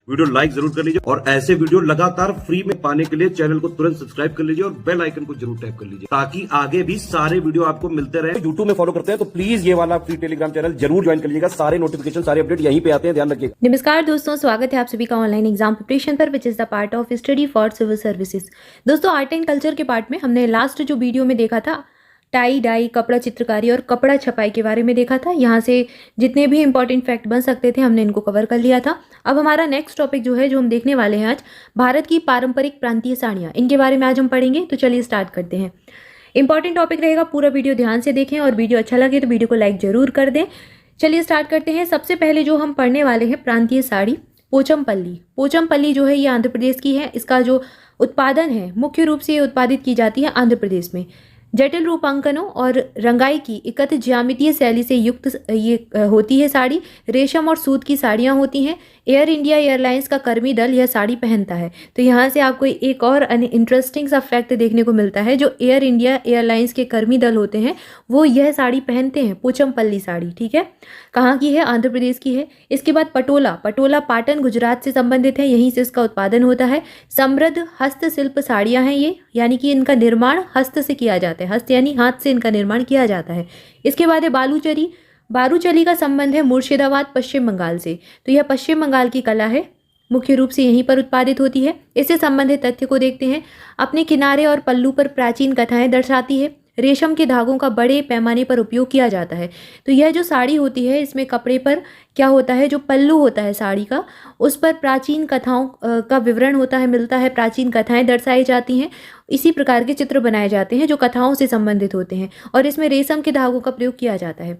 Video like जरूर कर लीजिए और ऐसे वीडियो लगातार फ्री में पाने के लिए चैनल को तुरंत सब्सक्राइब कर लीजिए और बेल आइकन को जरूर टैप कर लीजिए ताकि आगे भी सारे वीडियो आपको मिलते रहे। यूट्यूब में फॉलो करते हैं तो प्लीज ये वाला फ्री टेलीग्राम चैनल जरूर ज्वाइन कर लीजिएगा। सारे नोटिफिकेशन सारे अपडेट यहीं पे आते हैं, ध्यान रखिए। नमस्कार दोस्तों, स्वागत है आप सभी का ऑनलाइन एग्जाम प्रिपरेशन पर, which is the part of study for civil services. दोस्तों, आर्ट एंड कल्चर के पार्ट में हमने लास्ट जो वीडियो में देखा था टाई डाई, कपड़ा चित्रकारी और कपड़ा छपाई के बारे में देखा था। यहाँ से जितने भी इंपॉर्टेंट फैक्ट बन सकते थे हमने इनको कवर कर लिया था। अब हमारा नेक्स्ट टॉपिक जो है, जो हम देखने वाले हैं आज, भारत की पारंपरिक प्रांतीय साड़ियाँ, इनके बारे में आज हम पढ़ेंगे। तो चलिए स्टार्ट करते हैं। इंपॉर्टेंट टॉपिक रहेगा, पूरा वीडियो ध्यान से देखें और वीडियो अच्छा लगे तो वीडियो को लाइक जरूर कर दें। चलिए स्टार्ट करते हैं। सबसे पहले जो हम पढ़ने वाले हैं प्रांतीय साड़ी पोचमपल्ली। पोचमपल्ली जो है ये आंध्र प्रदेश की है। इसका जो उत्पादन है मुख्य रूप से ये उत्पादित की जाती है आंध्र प्रदेश में। जटिल रूपांकनों और रंगाई की एकत्र ज्यामितीय शैली से युक्त ये होती है साड़ी। रेशम और सूत की साड़ियाँ होती हैं। एयर इंडिया एयरलाइंस का कर्मी दल यह साड़ी पहनता है। तो यहाँ से आपको एक और इंटरेस्टिंग सा फैक्ट देखने को मिलता है। जो एयर इंडिया एयरलाइंस के कर्मी दल होते हैं वो यह साड़ी पहनते हैं, पोचमपल्ली साड़ी। ठीक है, कहाँ की है? आंध्र प्रदेश की है। इसके बाद पटोला। पटोला पाटन गुजरात से संबंधित है, यहीं से इसका उत्पादन होता है। समृद्ध हस्तशिल्प साड़ियाँ हैं ये, यानी कि इनका निर्माण हस्त से किया जाता है। हस्त यानी हाथ से इनका निर्माण किया जाता है। इसके बाद है बालूचरी। बारूचली का संबंध है मुर्शिदाबाद पश्चिम बंगाल से। तो यह पश्चिम बंगाल की कला है, मुख्य रूप से यहीं पर उत्पादित होती है। इससे संबंधित तथ्य को देखते हैं। अपने किनारे और पल्लू पर प्राचीन कथाएं दर्शाती है। रेशम के धागों का बड़े पैमाने पर उपयोग किया जाता है। तो यह जो साड़ी होती है इसमें कपड़े पर क्या होता है, जो पल्लू होता है साड़ी का, उस पर प्राचीन कथाओं का विवरण होता है, मिलता है। प्राचीन कथाएं दर्शाई जाती हैं। इसी प्रकार के चित्र बनाए जाते हैं जो कथाओं से संबंधित होते हैं और इसमें रेशम के धागों का प्रयोग किया जाता है।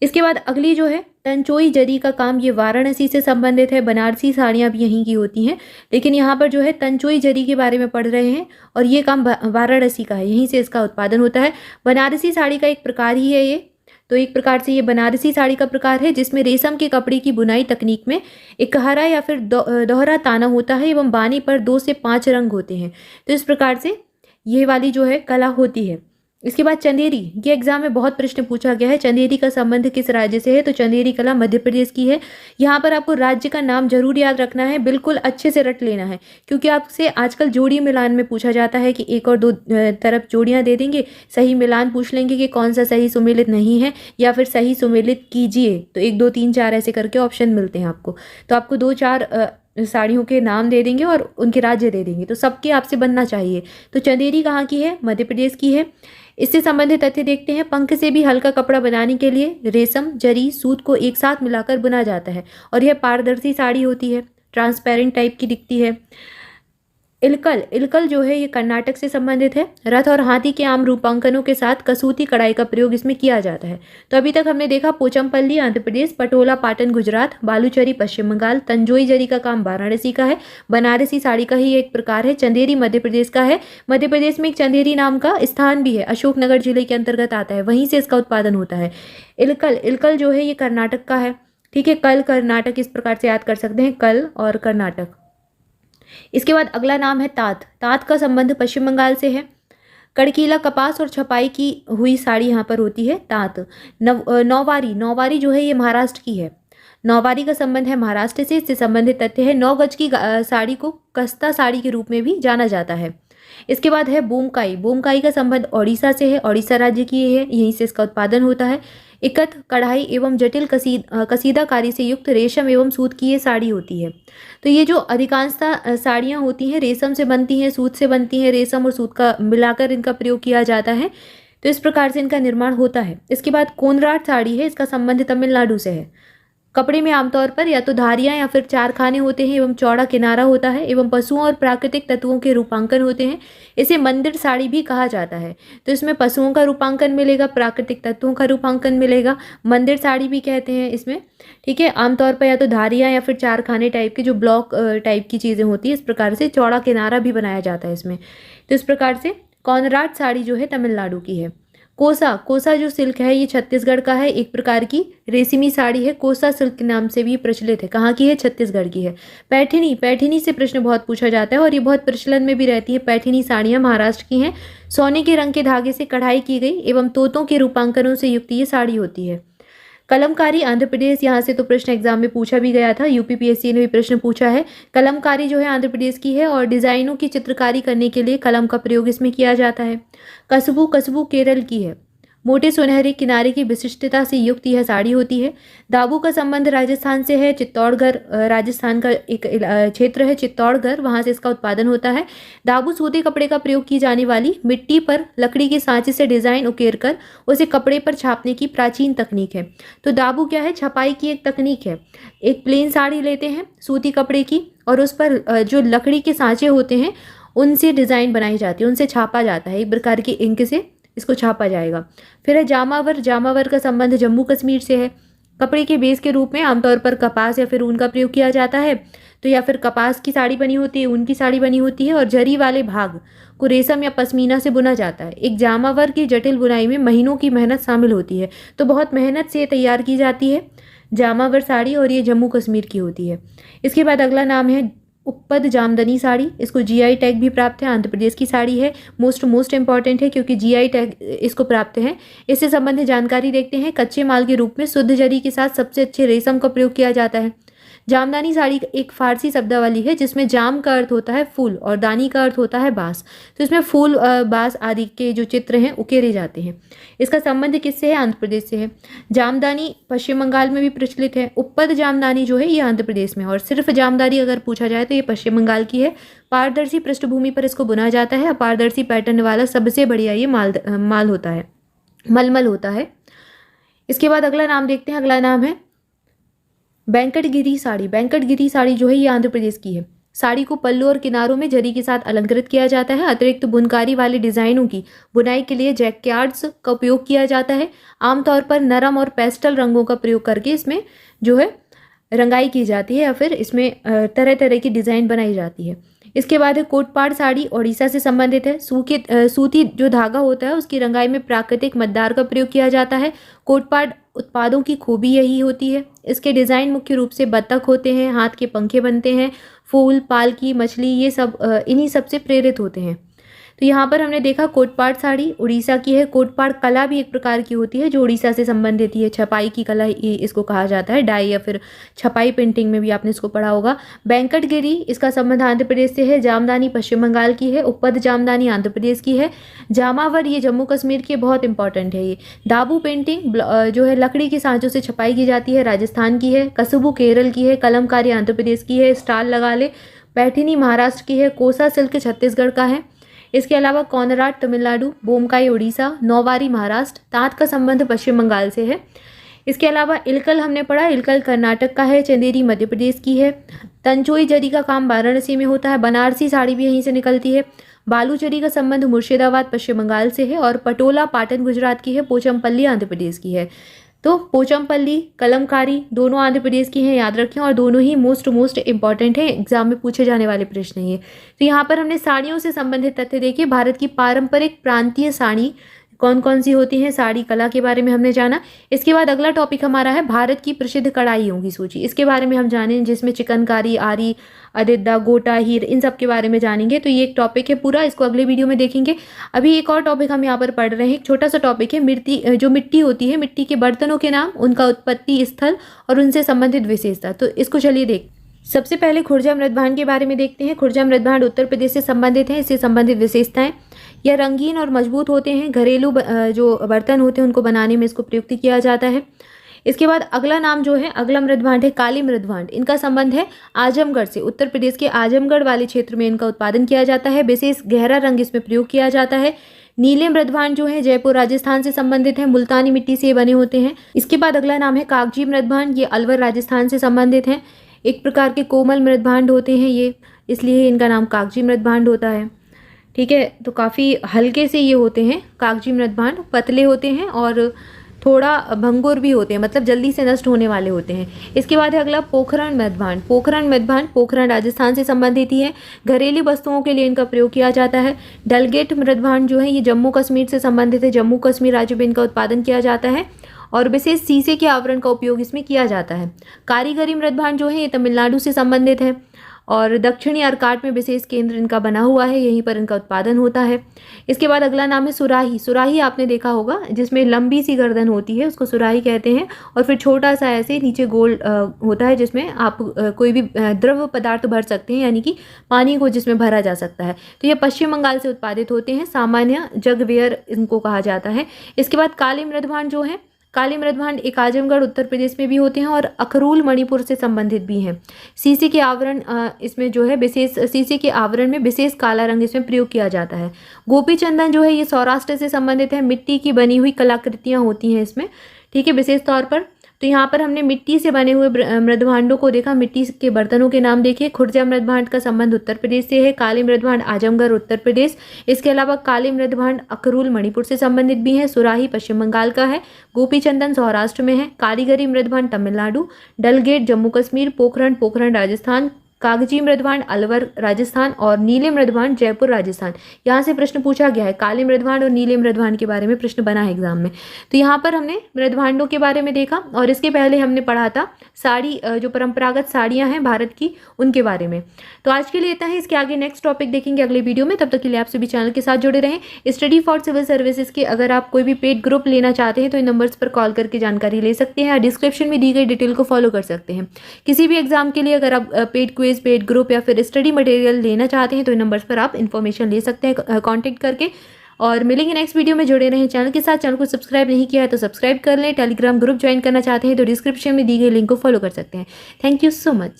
इसके बाद अगली जो है तंचोई जरी का काम, ये वाराणसी से संबंधित है। बनारसी साड़ियाँ भी यहीं की होती हैं, लेकिन यहाँ पर जो है तंचोई जरी के बारे में पढ़ रहे हैं और ये काम वाराणसी का है, यहीं से इसका उत्पादन होता है। बनारसी साड़ी का एक प्रकार ही है ये। तो एक प्रकार से ये बनारसी साड़ी का प्रकार है जिसमें रेशम के कपड़े की बुनाई तकनीक में एक हरा या फिर दोहरा ताना होता है एवं बानी पर 2 से 5 रंग होते हैं। तो इस प्रकार से ये वाली जो है कला होती है। इसके बाद चंदेरी, ये एग्जाम में बहुत प्रश्न पूछा गया है। चंदेरी का संबंध किस राज्य से है? तो चंदेरी कला मध्य प्रदेश की है। यहाँ पर आपको राज्य का नाम जरूर याद रखना है, बिल्कुल अच्छे से रट लेना है, क्योंकि आपसे आजकल जोड़ी मिलान में पूछा जाता है कि एक और दो तरफ जोड़ियाँ दे देंगे, सही मिलान पूछ लेंगे कि कौन सा सही सुमेलित नहीं है या फिर सही सुमेलित कीजिए। तो 1 2 3 4 ऐसे करके ऑप्शन मिलते हैं आपको। तो आपको 2 4 साड़ियों के नाम दे देंगे और उनके राज्य दे देंगे, तो सबके आपसे बनना चाहिए। तो चंदेरी कहाँ की है? मध्य प्रदेश की है। इससे संबंधित तथ्य देखते हैं। पंख से भी हल्का कपड़ा बनाने के लिए रेशम, जरी, सूत को एक साथ मिलाकर बुना जाता है और यह पारदर्शी साड़ी होती है, ट्रांसपेरेंट टाइप की दिखती है। इलकल, इलकल जो है ये कर्नाटक से संबंधित है। रथ और हाथी के आम रूपांकनों के साथ कसूती कढ़ाई का प्रयोग इसमें किया जाता है। तो अभी तक हमने देखा पोचमपल्ली आंध्र प्रदेश, पटोला पाटन गुजरात, बालूचरी पश्चिम बंगाल, तंजोई जरी का काम वाराणसी का है, बनारसी साड़ी का ही एक प्रकार है, चंदेरी मध्य प्रदेश का है। मध्य प्रदेश में एक चंदेरी नाम का स्थान भी है, अशोकनगर जिले के अंतर्गत आता है, वहीं से इसका उत्पादन होता है। इलकल, इलकल जो है ये कर्नाटक का है। ठीक है, कल कर्नाटक, इस प्रकार से याद कर सकते हैं, कल और कर्नाटक। इसके बाद अगला नाम है तात। तात का संबंध पश्चिम बंगाल से है। कड़कीला कपास और छपाई की हुई साड़ी यहाँ पर होती है तात। नौवारी, नौवारी जो है ये महाराष्ट्र की है। नौवारी का संबंध है महाराष्ट्र से। इससे संबंधित तथ्य है 9 गज की साड़ी को कस्ता साड़ी के रूप में भी जाना जाता है। इसके बाद है बोमकाई। बोमकाई का संबंध ओडिशा से है, ओडिशा राज्य की है, यहीं से इसका उत्पादन होता है। इकत, कढ़ाई एवं जटिल कसीदाकारी से युक्त रेशम एवं सूत की ये साड़ी होती है। तो ये जो अधिकांशतः साड़ियाँ होती हैं रेशम से बनती हैं, सूत से बनती हैं, रेशम और सूत का मिलाकर इनका प्रयोग किया जाता है। तो इस प्रकार से इनका निर्माण होता है। इसके बाद कोनराट साड़ी है, इसका संबंध तमिलनाडु से है। कपड़े में आमतौर पर या तो धारियाँ या फिर 4 खाने होते हैं एवं चौड़ा किनारा होता है एवं पशुओं और प्राकृतिक तत्वों के रूपांकन होते हैं। इसे मंदिर साड़ी भी कहा जाता है। तो इसमें पशुओं का रूपांकन मिलेगा, प्राकृतिक तत्वों का रूपांकन मिलेगा, मंदिर साड़ी भी कहते हैं इसमें। ठीक है, आमतौर पर या तो धारियाँ या फिर 4 खाने टाइप के जो ब्लॉक टाइप की चीज़ें होती है, इस प्रकार से चौड़ा किनारा भी बनाया जाता है इसमें। तो इस प्रकार से कॉनराड साड़ी जो है तमिलनाडु की है। कोसा, कोसा जो सिल्क है ये छत्तीसगढ़ का है, एक प्रकार की रेशमी साड़ी है, कोसा सिल्क के नाम से भी प्रचलित है। कहाँ की है? छत्तीसगढ़ की है। पैठनी, पैठनी से प्रश्न बहुत पूछा जाता है और ये बहुत प्रचलन में भी रहती है। पैठनी साड़ियाँ महाराष्ट्र की हैं। सोने के रंग के धागे से कढ़ाई की गई एवं तोतों के रूपांकनों से युक्त ये साड़ी होती है। कलमकारी आंध्र प्रदेश, यहाँ से तो प्रश्न एग्जाम में पूछा भी गया था, यूपीपीएससी ने भी प्रश्न पूछा है। कलमकारी जो है आंध्र प्रदेश की है और डिज़ाइनों की चित्रकारी करने के लिए कलम का प्रयोग इसमें किया जाता है। कस्बू, कस्बू केरल की है। मोटे सुनहरे किनारे की विशिष्टता से युक्त यह साड़ी होती है। दाबू का संबंध राजस्थान से है। चित्तौड़गढ़ राजस्थान का एक क्षेत्र है, चित्तौड़गढ़, वहाँ से इसका उत्पादन होता है। दाबू सूती कपड़े का प्रयोग की जाने वाली मिट्टी पर लकड़ी के सांचे से डिजाइन उकेर कर उसे कपड़े पर छापने की प्राचीन तकनीक है। तो दाबू क्या है? छपाई की एक तकनीक है। एक प्लेन साड़ी लेते हैं सूती कपड़े की और उस पर जो लकड़ी के सांचे होते हैं उनसे डिज़ाइन बनाई जाती है, उनसे छापा जाता है, एक प्रकार की इंक से इसको छापा जाएगा। फिर है जामावर। जामावर का संबंध जम्मू कश्मीर से है। कपड़े के बेस के रूप में आमतौर पर कपास या फिर ऊन का प्रयोग किया जाता है। तो या फिर कपास की साड़ी बनी होती है, ऊन की साड़ी बनी होती है और जरी वाले भाग को रेशम या पश्मीना से बुना जाता है। एक जामावर की जटिल बुनाई में महीनों की मेहनत शामिल होती है, तो बहुत मेहनत से तैयार की जाती है जामावर साड़ी और ये जम्मू कश्मीर की होती है। इसके बाद अगला नाम है उपपद जामदनी साड़ी। इसको जीआई टैग भी प्राप्त है, आंध्र प्रदेश की साड़ी है। मोस्ट इंपॉर्टेंट है क्योंकि जीआई टैग इसको प्राप्त है। इससे संबंधित जानकारी देखते हैं। कच्चे माल के रूप में शुद्ध जरी के साथ सबसे अच्छे रेशम का प्रयोग किया जाता है। जामदानी साड़ी एक फारसी शब्दावली है जिसमें जाम का अर्थ होता है फूल और दानी का अर्थ होता है बांस। तो इसमें फूल, बांस आदि के जो चित्र हैं उकेरे जाते हैं। इसका संबंध किससे है? आंध्र प्रदेश से है। जामदानी पश्चिम बंगाल में भी प्रचलित है। उपपद जामदानी जो है ये आंध्र प्रदेश में, और सिर्फ जामदानी अगर पूछा जाए तो ये पश्चिम बंगाल की है। पारदर्शी पृष्ठभूमि पर इसको बुना जाता है। पारदर्शी पैटर्न वाला सबसे बढ़िया ये माल होता है, मलमल होता है। इसके बाद अगला नाम देखते हैं। अगला नाम है बैंकटगिरी साड़ी। बैंकटगिरी साड़ी जो है ये आंध्र प्रदेश की है। साड़ी को पल्लू और किनारों में जरी के साथ अलंकृत किया जाता है। अतिरिक्त बुनकारी वाले डिजाइनों की बुनाई के लिए जैकयार्ड्स का उपयोग किया जाता है। आमतौर पर नरम और पेस्टल रंगों का प्रयोग करके इसमें जो है रंगाई की जाती है या फिर इसमें तरह तरह की डिज़ाइन बनाई जाती है। इसके बाद है कोटपाड़ साड़ी, ओडिशा से संबंधित है। सूती जो धागा होता है उसकी रंगाई में प्राकृतिक मतदार का प्रयोग किया जाता है। कोटपाड़ उत्पादों की खूबी यही होती है। इसके डिज़ाइन मुख्य रूप से बत्तख होते हैं, हाथ के पंखे बनते हैं, फूल, पालकी, मछली, ये सब इन्हीं सब से प्रेरित होते हैं। तो यहाँ पर हमने देखा कोटपाड़ साड़ी उड़ीसा की है। कोटपाड़ कला भी एक प्रकार की होती है जो उड़ीसा से संबंधित है। छपाई की कला ये इसको कहा जाता है। डाई या फिर छपाई पेंटिंग में भी आपने इसको पढ़ा होगा। बैंकटगिरी इसका संबंध आंध्र प्रदेश से है। जामदानी पश्चिम बंगाल की है। उपपद जामदानी आंध्र प्रदेश की है। जामावर ये जम्मू कश्मीर की, बहुत इंपॉर्टेंट है ये। दाबू पेंटिंग जो है लकड़ी के सांचों से छपाई की जाती है, राजस्थान की है। कस्बू केरल की है। कलमकारी आंध्र प्रदेश की है। स्टाल लगा ले पैठनी महाराष्ट्र की है। कोसा सिल्क छत्तीसगढ़ का है। इसके अलावा कौनराट तमिलनाडु, बोमकाई उड़ीसा, नौवारी महाराष्ट्र। तांत का संबंध पश्चिम बंगाल से है। इसके अलावा इलकल हमने पढ़ा, इलकल कर्नाटक का है। चंदेरी मध्य प्रदेश की है। तंचोई जरी का काम वाराणसी में होता है। बनारसी साड़ी भी यहीं से निकलती है। बालूचरी का संबंध मुर्शिदाबाद पश्चिम बंगाल से है। और पटोला पाटन गुजरात की है। पोचमपल्ली आंध्र प्रदेश की है। तो पोचमपल्ली, कलमकारी दोनों आंध्र प्रदेश की हैं, याद रखें, और दोनों ही मोस्ट इंपॉर्टेंट है, एग्जाम में पूछे जाने वाले प्रश्न हैं ये। तो यहाँ पर हमने साड़ियों से संबंधित तथ्य देखे। भारत की पारंपरिक प्रांतीय साड़ी कौन कौन सी होती हैं, साड़ी कला के बारे में हमने जाना। इसके बाद अगला टॉपिक हमारा है भारत की प्रसिद्ध कढ़ाइयों की सूची। इसके बारे में हम जानें, जिसमें चिकनकारी, आरी, अदिद्दा, गोटा, हीर, इन सब के बारे में जानेंगे। तो ये एक टॉपिक है पूरा, इसको अगले वीडियो में देखेंगे। अभी एक और टॉपिक हम यहाँ पर पढ़ रहे हैं। एक छोटा सा टॉपिक है मिट्टी होती है, मिट्टी के बर्तनों के नाम, उनका उत्पत्ति स्थल और उनसे संबंधित विशेषता। तो इसको चलिए देख। सबसे पहले खुर्जा मृदभांड के बारे में देखते हैं। खुर्जा मृदभांड उत्तर प्रदेश से संबंधित है। इससे संबंधित विशेषताएं, यह रंगीन और मजबूत होते हैं। घरेलू जो बर्तन होते हैं उनको बनाने में इसको प्रयुक्त किया जाता है। इसके बाद अगला नाम जो है, अगला मृदभांड है काली मृदभांड। इनका संबंध है आजमगढ़ से। उत्तर प्रदेश के आजमगढ़ वाले क्षेत्र में इनका उत्पादन किया जाता है। विशेष गहरा रंग इसमें प्रयोग किया जाता है। नीले मृदभांड जो है जयपुर राजस्थान से संबंधित है। मुल्तानी मिट्टी से बने होते हैं। इसके बाद अगला नाम है कागजी मृदभांड। ये अलवर राजस्थान से संबंधित है। एक प्रकार के कोमल मृदभांड होते हैं ये, इसलिए इनका नाम कागजी मृदभांड होता है। ठीक है, तो काफ़ी हल्के से ये होते हैं कागजी मृदभांड, पतले होते हैं और थोड़ा भंगुर भी होते हैं, मतलब जल्दी से नष्ट होने वाले होते हैं। इसके बाद है अगला पोखरण मृदभांड। पोखरण मृदभांड पोखरण राजस्थान से संबंधित ही है। घरेलू वस्तुओं के लिए इनका प्रयोग किया जाता है। डलगेट मृदभांड जो है ये जम्मू कश्मीर से संबंधित है। जम्मू कश्मीर राज्य में इनका उत्पादन किया जाता है और विशेष शीशे के आवरण का उपयोग इसमें किया जाता है। कारीगरी मृदभांड जो है ये तमिलनाडु से संबंधित है और दक्षिणी अर्काट में विशेष केंद्र इनका बना हुआ है, यहीं पर इनका उत्पादन होता है। इसके बाद अगला नाम है सुराही। सुराही आपने देखा होगा, जिसमें लंबी सी गर्दन होती है, उसको सुराही कहते हैं। और फिर छोटा सा ऐसे नीचे गोल होता है, जिसमें आप कोई भी द्रव पदार्थ भर सकते हैं, यानी कि पानी को जिसमें भरा जा सकता है। तो ये पश्चिम बंगाल से उत्पादित होते हैं, सामान्य जगवेयर इनको कहा जाता है। इसके बाद काली मृदभांड जो है, काली मृदभांड एक आजमगढ़ उत्तर प्रदेश में भी होते हैं और अखरूल मणिपुर से संबंधित भी हैं। शीशे के आवरण इसमें जो है विशेष, शीशे के आवरण में विशेष काला रंग इसमें प्रयोग किया जाता है। गोपी चंदन जो है ये सौराष्ट्र से संबंधित है, मिट्टी की बनी हुई कलाकृतियाँ होती हैं इसमें, ठीक है, विशेष तौर पर। तो यहाँ पर हमने मिट्टी से बने हुए मृदभांडों को देखा, मिट्टी के बर्तनों के नाम देखे। खुर्जा मृदभांड का संबंध उत्तर प्रदेश से है, काली मृदभांड आजमगढ़ उत्तर प्रदेश। इसके अलावा काली मृदभांड अखरूल मणिपुर से संबंधित भी है। सुराही पश्चिम बंगाल का है, गोपी चंदन सौराष्ट्र में है, कालीगरी मृदभांड तमिलनाडु, डलगेट जम्मू कश्मीर, पोखरण राजस्थान, कागजी मृदभांड अलवर राजस्थान और नीले मृदभांड जयपुर राजस्थान। यहाँ से प्रश्न पूछा गया है, काले मृदभांड और नीले मृदभांड के बारे में प्रश्न बना है एग्जाम में। तो यहाँ पर हमने मृदभांडों के बारे में देखा और इसके पहले हमने पढ़ा था साड़ी, जो परंपरागत साड़ियाँ हैं भारत की, उनके बारे में। तो आज के लिए इतना ही, इसके आगे नेक्स्ट टॉपिक देखेंगे अगले वीडियो में। तब तक के लिए आप सभी चैनल के साथ जुड़े रहें। स्टडी फॉर सिविल सर्विसेज के अगर आप कोई भी पेड ग्रुप लेना चाहते हैं तो इन नंबर्स पर कॉल करके जानकारी ले सकते हैं या डिस्क्रिप्शन में दी गई डिटेल को फॉलो कर सकते हैं। किसी भी एग्जाम के लिए अगर आप पेड क्विज, पेड ग्रुप या फिर स्टडी मटेरियल लेना चाहते हैं तो इन नंबर्स पर आप इन्फॉर्मेशन ले सकते हैं कांटेक्ट करके। और मिलेंगे नेक्स्ट वीडियो में, जुड़े रहें चैनल के साथ। चैनल को सब्सक्राइब नहीं किया है तो सब्सक्राइब कर लें। टेलीग्राम ग्रुप ज्वाइन करना चाहते हैं तो डिस्क्रिप्शन में दी गई लिंक को फॉलो कर सकते हैं। Thank you so much.